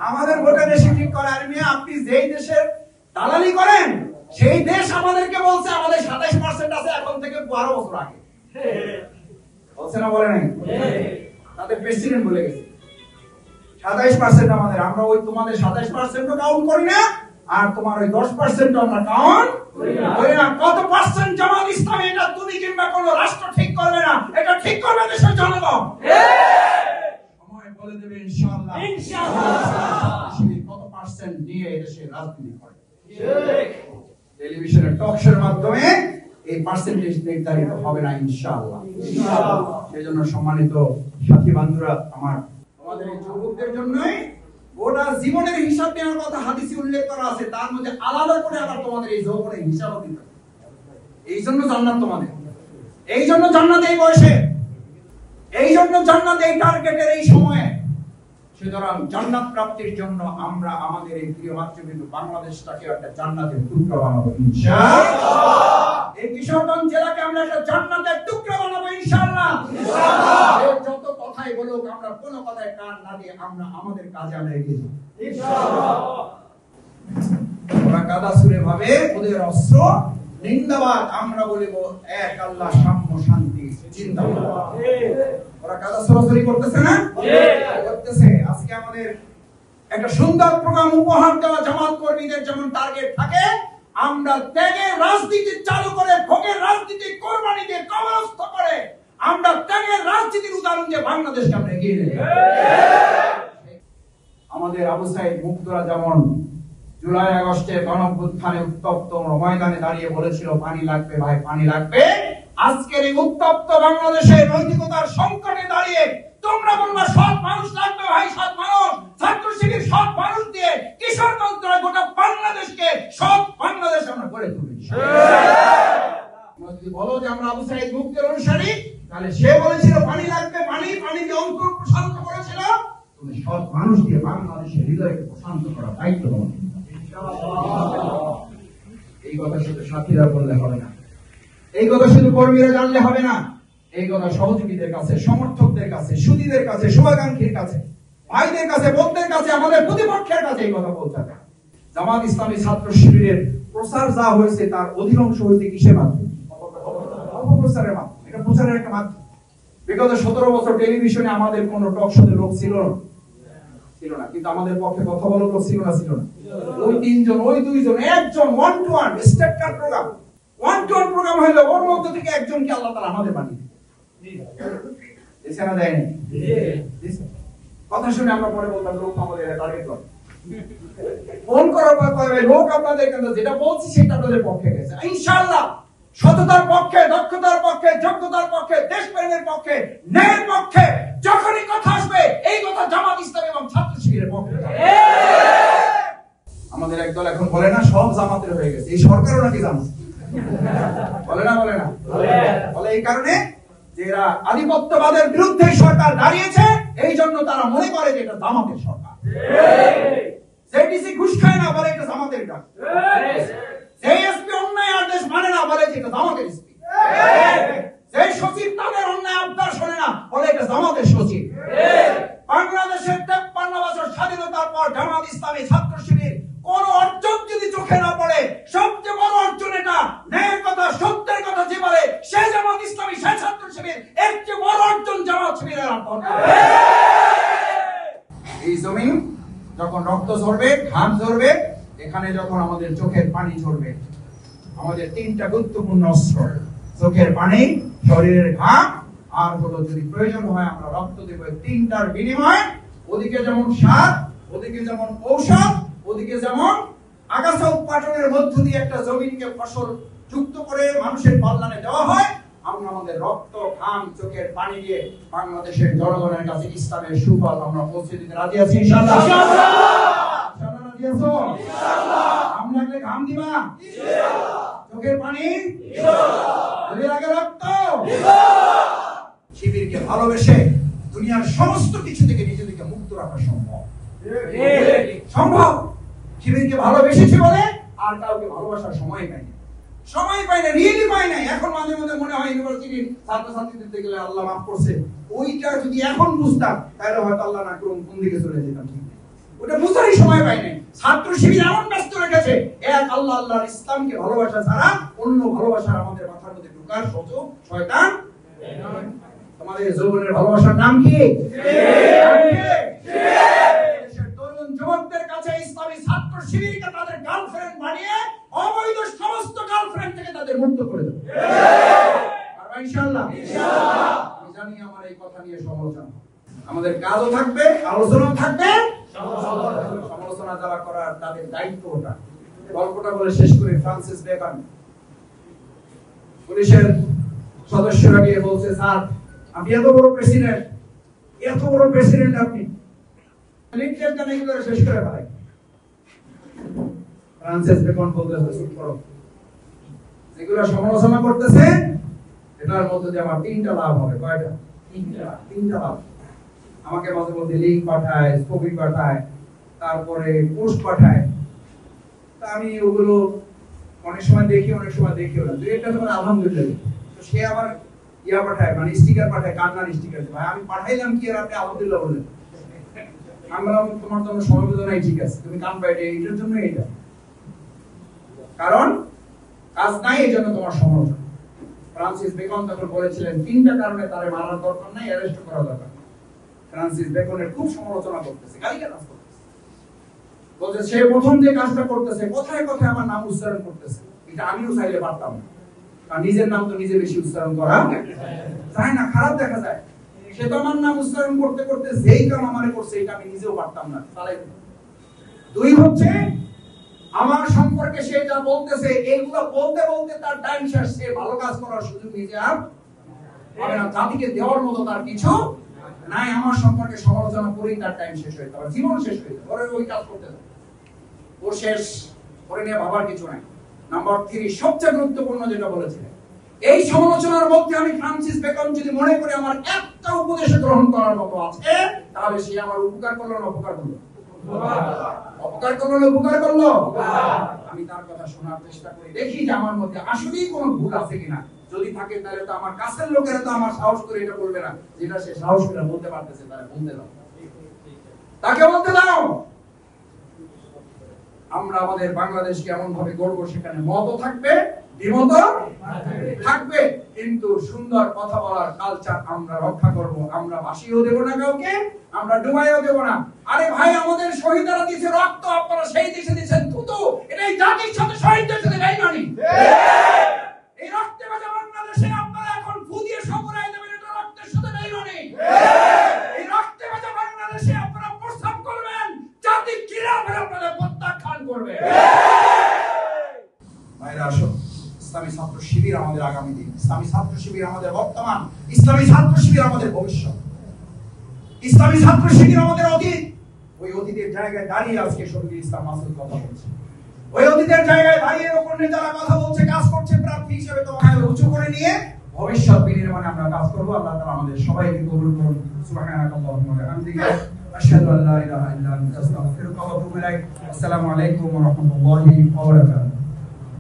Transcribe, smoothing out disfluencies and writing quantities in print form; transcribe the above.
আমাদের ভোটে বেশি ঠিক করে। আর মেয়ে আপনি যেই দেশের দালালি করেন সেই দেশ আমাদেরকে বলছে আমাদের 27% আছে এখন থেকে 12 বছর আগে। বলছে না, বলে নাই? তাদের প্রেসিডেন্ট বলে গেছে 27% আমাদের। আমরা ওই তোমাদের 27% কাউন্ট করি না, আর তোমার ওই 10% আমরা কাউন্ট করি না। কত পার্সেন্ট জামাত ইসলামী এটা তুমি কিংবা কোন রাষ্ট্র ঠিক করবে না, এটা ঠিক করবে দেশের জনগণ। সময় বলে দেবে ইনশাআল্লাহ। কত পার্সেন্ট নিয়ে দেশের রাজনীতি করে, টেলিভিশনের টক শোর মাধ্যমে এই পার্সেন্টেজ নির্ধারিত হবে না ইনশাআল্লাহ। সেজন্য সম্মানিত সাথী বন্ধুরা, আমাদের এই যুবকদের জন্যই গোটা জীবনের হিসাব নেওয়ার কথা হাদিসে উল্লেখ করা আছে, তার মধ্যে আলাদা করে আবার তোমাদের এই যৌবনের হিসাব দিতে হবে। এই জন্য জান্নাত তোমাদের, এই জন্য জান্নাত এই বয়সে, এই জন্য জান্নাত এই টার্গেটের এই সময়ে। সুতরাং জান্নাত প্রাপ্তির জন্য আমরা আমাদের এই প্রিয় মাতৃভূমি বাংলাদেশটাকে একটা জান্নাতের টুকরা বানাবো ইনশাআল্লাহ। এই কিশোরগঞ্জ জেলাকে আমরা একটা জান্নাতের টুকরা বানাবো ইনশাআল্লাহ। যত কথাই বলুক, আমরা কোনো কথায় কান না দিয়ে আমরা আমাদের কাজে আমরা এগিয়ে যাব ইনশাআল্লাহ। ওরা কাদা সুরে ভাবে ওদের অস্ত্র নিন্দাবাদ, আমরা বলিব এক আল্লাহ, সাম্য, শান্তি, জিন্দাবাদ। ওরা কাদা সরাসরি করতেছে না? করতেছে। আজকে আমাদের একটা সুন্দর প্রোগ্রাম উপহার দেওয়া জামাত কর্মীদের যেমন টার্গেট থাকে, আমরা ত্যাগের রাজনীতি চালু করে, ভোগের রাজনীতি কোরবানি দিয়ে কবরস্থ করে আমরা ত্যাগের রাজনীতির উদাহরণ দিয়ে বাংলাদেশকে আমরা এগিয়ে নেব। আমাদের আবু সাইদ মুক্তরা যেমন জুলাই আগস্টে গণঅভ্যুত্থানে উত্তপ্ত ময়দানে দাঁড়িয়ে বলেছিল পানি লাগবে ভাই, পানি লাগবে। আজকের এই উত্তপ্ত বাংলাদেশের নৈতিকতার সংকটে দাঁড়িয়ে তোমরা বলবা সৎ মানুষ লাগবে ভাই, সৎ মানুষ, ছাত্র শিবির সৎ মানুষ দিয়ে কিশোরগঞ্জ গোটা বাংলাদেশকে সৎ বাংলাদেশ আমরা গড়ে তুলব। যদি বলো যে আমরা আবু সাইদ মুক্তের অনুসারী, তাহলে সে বলেছিল পানি লাগবে, পানি দিয়ে অন্তর প্রশান্ত করেছিল, তুমি সৎ মানুষ দিয়ে বাংলাদেশের হৃদয়কে প্রশান্ত করার দায়িত্ব তোমার। এই কথা শুধু সাথীরা বললে হবে না, এই কথা শুধু কর্মীরা জানলে হবে না, এই কথা সহযোগীদের কাছে, সমর্থকদের কাছে, সুধীদের কাছে, শুভাকাঙ্ক্ষীর কাছে, ভাইদের কাছে, বোনদের কাছে, আমাদের প্রতিপক্ষের কাছে এই কথা বলতে হবে। জামাত ইসলামী ছাত্র শিবিরের প্রচার যা হয়েছে তার অধিকাংশ হয়েছে কিসের মাধ্যমে? অপপ্রচারের মাধ্যমে। এটা প্রচারের একটা মাধ্যম। বিগত 17 বছর টেলিভিশনে আমাদের কোন টক শোতে লোক ছিল না, কিন্তু আমাদের পক্ষে কথা বলার লোক ছিল না। ওই 3 জন, ওই 2 জন, একজন one to one state card programme, one to one programme হইলো, ওর মধ্যে থেকে একজনকে আল্লাহ তাআলা আমাদের বানিয়ে দিয়েছে না, দেয়নি? কথা শুনে আমরা পরে বলতাম লোক আমাদের টার্গেট করে ফোন করার পর কয় লোক আপনাদের কেন, যেটা বলছি সেটা আপনাদের পক্ষে গেছে ইনশাআল্লাহ। সততার পক্ষে, দক্ষতার পক্ষে, যোগ্যতার পক্ষে, দেশপ্রেমের পক্ষে, ন্যায়ের পক্ষে যখনই কথা আসবে এই কথা জামাত ইসলামী এবং ছাত্র শিবিরের পক্ষে। আমাদের একদল এখন বলে না সব জামাতের হয়ে গেছে, এই সরকারও নাকি জামাত বলে না? বলে এই কারণে যে এরা আধিপত্যবাদের বিরুদ্ধে সরকার দাঁড়িয়েছে, এই জন্য তারা মনে করে যে এটা জামাতের সরকার। জেডিসি ঘুষ খায় না, বলে এটা জামাতের ডাক। এসপি অন্যায় আদেশ মানে না, বলে যে এটা জামাতের এসপি। যে সচিব তাদের অন্যায় আবদার শোনে না, বলে এটা জামাতের সচিব। বাংলাদেশের 53 বছর স্বাধীনতার পর জামাত ইসলামী ছাত্র শিবির কোন অর্জন যদি চোখে না পড়ে, সবচেয়ে বড় অর্জন এটা। ন্যায়ের কথা, সত্যের কথা যে বলে সে জামাত ইসলামী, সে ছাত্র শিবির, এর চেয়ে বড় অর্জন জামাত শিবিরের অর্জন। এই জমিন যখন রক্ত ঝরবে, ঘাম ঝরবে, এখানে যখন আমাদের চোখের পানি ঝরবে, আমাদের 3টা গুরুত্বপূর্ণ অস্ত্র, চোখের পানি, শরীরের ঘাম, আর হলো যদি প্রয়োজন হয় আমরা রক্ত দেব। 3টার বিনিময়ে ওদিকে যেমন সার, ওদিকে যেমন ঔষধ, ওদিকে যেমন আগাছা উৎপাদনের মধ্য দিয়ে একটা জমিনকে ফসল যুক্ত করে মানুষের কল্যাণে দেওয়া হয়, আমরা আমাদের রক্ত, ঘাম, চোখের পানি দিয়ে বাংলাদেশের জনগণের কাছে ইসলামের সুফল আমরা পৌঁছে দিতে রাজি আছি ইনশাআল্লাহ। রাজি আছো? ঘাম লাগলে ঘাম দিবা, চোখের পানি, রক্ত। শিবিরকে ভালোবেসে দুনিয়ার সমস্ত কিছু থেকে নিজেদেরকে মুক্ত রাখা সম্ভব। শিবিরকে ভালোবেসেছি বলে আর কাউকে ভালোবাসার সময় পাই না, রিয়েলি পাই না। এখন মাঝে মাঝে মনে হয় ইউনিভার্সিটির ছাত্রছাত্রীদের গেলে আল্লাহ মাফ করছে, ওইটা যদি এখন বুঝতাম তাহলে হয়তো আল্লাহ না করুন কোন দিকে চলে যেতাম। ওটা বুঝা একটুখানি সময় পাই নাই। ছাত্র শিবির এমন ব্যস্ত রেখেছে এক আল্লাহ আল্লাহর ইসলামকে ভালোবাসা ছাড়া অন্য ভালোবাসার আমাদের মাথার মধ্যে ঢোকার সুযোগ শয়তান। তোমাদের যৌবনের ভালোবাসার নাম কি? দেশের তরুণ যুবকদের কাছে ইসলামী ছাত্র শিবিরকে তাদের গার্লফ্রেন্ড বানিয়ে অবৈধ সমস্ত গার্লফ্রেন্ড থেকে তাদের মুক্ত করে দেবে ইনশাআল্লাহ। আমি জানি আমার এই কথা নিয়ে সমালোচনা, আমাদের কাজও থাকবে, আলোচনাও থাকবে। সমালোচনা যারা করার তাদের দায়িত্ব ওটা। গল্পটা বলে শেষ করে ফ্রান্সিস বেকন পুলিশের সদস্যরা গিয়ে বলছে, স্যার আপনি এত বড় প্রেসিডেন্ট আপনি লিখলেন কেন এগুলো শেষ করে ফেলাই। ফ্রান্সিস বেকন বলতেছে, চুপ করো, যেগুলো সমালোচনা করতেছে এটার মধ্যে দিয়ে আমার 3টা লাভ হবে। কয়টা? 3টা লাভ। আমাকে মাঝে মধ্যে লিঙ্ক পাঠায়, ছবি পাঠায়, তারপরে পোস্ট পাঠায়, তা আমি ওগুলো অনেক সময় দেখি, অনেক সময় দেখিও না। দুই একটা তোমার আলহামদুলিল্লাহ, তো সে আবার ইয়া পাঠায়, মানে স্টিকার পাঠায়, কান্নার স্টিকার। ভাই আমি পাঠাইলাম কি আর আপনি আলহামদুলিল্লাহ বললেন? আমরা তোমার জন্য সমবেদনাই ঠিক আছে, তুমি কান পাইলে এটার জন্য এটা, কারণ কাজ নাই এই জন্য তোমার সমালোচনা। ফ্রান্সিস বেকন তখন বলেছিলেন 3টা কারণে তারে মারার দরকার নাই, অ্যারেস্ট করা দরকার। ফ্রান্সিস বেকনের খুব সমালোচনা করতেছে, গালিগালাজ করতেছে, বলছে সে প্রথম যে কাজটা করতেছে কথায় কথায় আমার নাম উচ্চারণ করতেছে। এটা আমিও চাইলে পারতাম না, কারণ নিজের নাম তো নিজে বেশি উচ্চারণ করা যায় না, খারাপ দেখা যায়। সে তো আমার নাম উচ্চারণ করতে করতে যেই কাম আমারে করছে এটা আমি নিজেও পারতাম না। তাহলে 2 হচ্ছে আমার সম্পর্কে সে যা বলতেছে এগুলো বলতে বলতে তার টাইম শেষ, সে ভালো কাজ করার সুযোগ নিজে আর পাবে না, জাতিকে দেওয়ার মতো তার কিছু নাই। আমার সম্পর্কে সমালোচনা করেই তার টাইম শেষ হয়ে যাবে, জীবন শেষ হয়ে যাবে, ওরে ওই কাজ করতে যাবে, ও শেষ, ওরে নিয়ে ভাবার কিছু নাই। নাম্বার 3 সবচেয়ে গুরুত্বপূর্ণ যেটা বলেছিলেন, এই সমালোচনার মধ্যে আমি ফ্রান্সিস বেকন যদি মনে করি আমার একটা উপদেশ গ্রহণ করার মতো আছে, তাহলে সে আমার উপকার করলো না অপকার করলো? অপকার করলো না উপকার করলো? আমি তার কথা শোনার চেষ্টা করি, দেখি যে আমার মধ্যে আসলেই কোনো ভুল আছে কিনা। যদি থাকে তাহলে তো আমার কাছের লোকেরা তো আমার সাহস করে এটা বলবে না, যেটা সে সাহস করে বলতে পারতেছে তারা বলতে দাও, তাকে বলতে দাও। আমরা আমাদের বাংলাদেশকে এমন ভাবে গড়ব সেখানে মতও থাকবে, দ্বিমত থাকবে, কিন্তু সুন্দর কথা বলার কালচার আমরা রক্ষা করব। আমরা ভাসিয়েও দেব না কাউকে, আমরা ডুবাইও দেব না। আরে ভাই আমাদের শহীদরা দিয়েছে রক্ত, আপনারা সেই দেশে দিয়েছেন থুতু, এটাই জাতির সাথে শহীদদের সাথে বেইমানি। এই রক্তে ভাজা বাংলাদেশে আপনারা এখন ফু দিয়ে সবরাই দেবেন, এটা রক্তের সাথে বেইমানি। এই রক্তে ভাজা বাংলাদেশে আপনারা প্রস্তাব করবেন, জাতি কিভাবে আপনাদের প্রত্যাখ্যান করবে। ভাইরা আসো, ইসলামী ছাত্র শিবির আমাদের আগামী দিন, ইসলামী ছাত্র শিবির আমাদের বর্তমান, ইসলামী ছাত্র শিবির আমাদের ভবিষ্যৎ, ইসলামী ছাত্র শিবির আমাদের অতীত। ওই অতীতের জায়গায় দাঁড়িয়ে আজকে শহীদুল ইসলাম মাসুদ কথা বলছে, ওই অতীতের জায়গায় দাঁড়িয়ে ওপর নেতারা কথা বলছে, কাজ করছে, প্রার্থী হিসেবে তোমাকে উঁচু করে নিয়ে ভবিষ্যৎ বিনির্মাণে আমরা কাজ করব। আল্লাহ তাআলা আমাদের সবাইকে কবুল করুন। সুবহানাকাল্লাহুম্মা ওয়া বিহামদিকা আশহাদু আল্লা ইলাহা ইল্লা আনতা আস্তাগফিরুকা ওয়া আতুবু ইলাইক। আসসালামু আলাইকুম ওয়া রাহমাতুল্লাহি ওয়া বারাকাতুহু।